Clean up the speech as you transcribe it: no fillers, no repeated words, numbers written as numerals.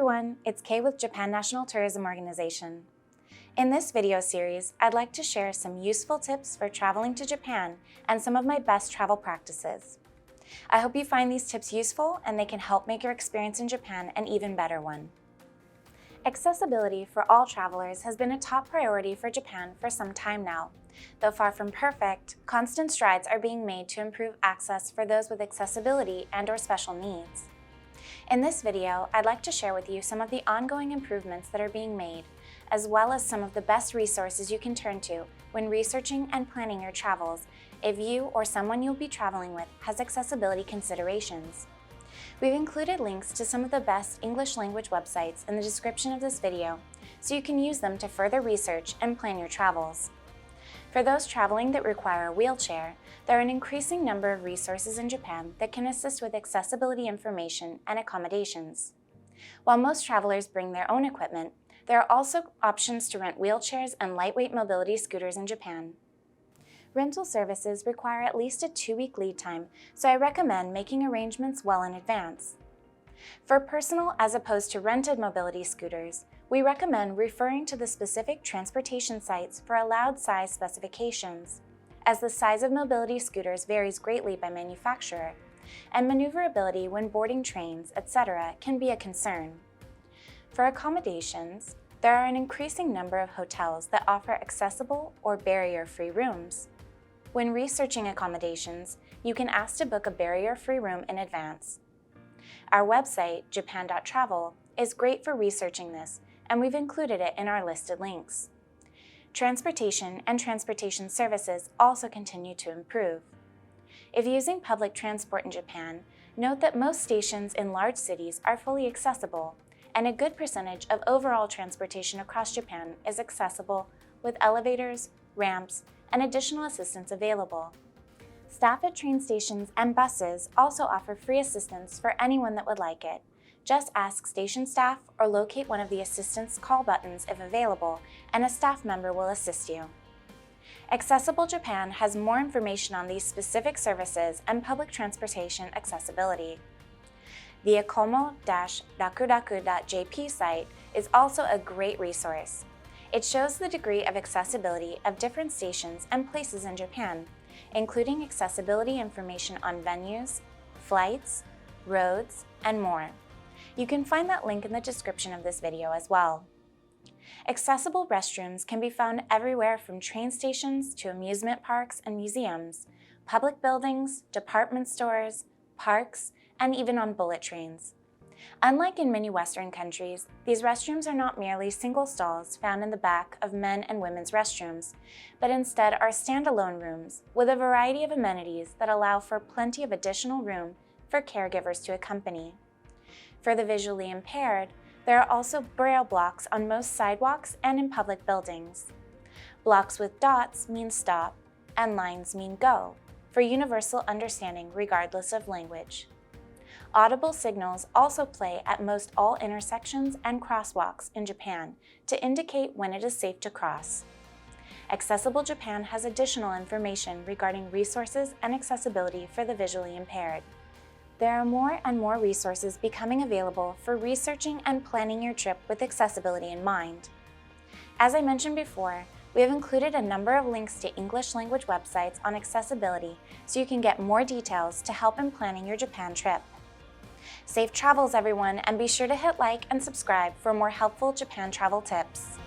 everyone, it's Kay with Japan National Tourism Organization. In this video series, I'd like to share some useful tips for traveling to Japan and some of my best travel practices. I hope you find these tips useful and they can help make your experience in Japan an even better one. Accessibility for all travelers has been a top priority for Japan for some time now. Though far from perfect, constant strides are being made to improve access for those with accessibility and/or special needs. In this video, I'd like to share with you some of the ongoing improvements that are being made, as well as some of the best resources you can turn to when researching and planning your travels if you or someone you'll be traveling with has accessibility considerations. We've included links to some of the best English language websites in the description of this video, so you can use them to further research and plan your travels. For those traveling that require a wheelchair, there are an increasing number of resources in Japan that can assist with accessibility information and accommodations. While most travelers bring their own equipment, there are also options to rent wheelchairs and lightweight mobility scooters in Japan. Rental services require at least a 2-week lead time, so I recommend making arrangements well in advance. For personal as opposed to rented mobility scooters, we recommend referring to the specific transportation sites for allowed size specifications, as the size of mobility scooters varies greatly by manufacturer, and maneuverability when boarding trains, etc. can be a concern. For accommodations, there are an increasing number of hotels that offer accessible or barrier-free rooms. When researching accommodations, you can ask to book a barrier-free room in advance. Our website, japan.travel, is great for researching this, and we've included it in our listed links. Transportation and transportation services also continue to improve. If using public transport in Japan, note that most stations in large cities are fully accessible, and a good percentage of overall transportation across Japan is accessible with elevators, ramps, and additional assistance available. Staff at train stations and buses also offer free assistance for anyone that would like it. Just ask station staff or locate one of the assistance call buttons if available, and a staff member will assist you. Accessible Japan has more information on these specific services and public transportation accessibility. The akomo-rakuraku.jp site is also a great resource. It shows the degree of accessibility of different stations and places in Japan, including accessibility information on venues, flights, roads, and more. You can find that link in the description of this video as well. Accessible restrooms can be found everywhere from train stations to amusement parks and museums, public buildings, department stores, parks, and even on bullet trains. Unlike in many Western countries, these restrooms are not merely single stalls found in the back of men and women's restrooms, but instead are standalone rooms with a variety of amenities that allow for plenty of additional room for caregivers to accompany. For the visually impaired, there are also braille blocks on most sidewalks and in public buildings. Blocks with dots mean stop, and lines mean go, for universal understanding regardless of language. Audible signals also play at most all intersections and crosswalks in Japan to indicate when it is safe to cross. Accessible Japan has additional information regarding resources and accessibility for the visually impaired. There are more and more resources becoming available for researching and planning your trip with accessibility in mind. As I mentioned before, we have included a number of links to English language websites on accessibility so you can get more details to help in planning your Japan trip. Safe travels, everyone, and be sure to hit like and subscribe for more helpful Japan travel tips.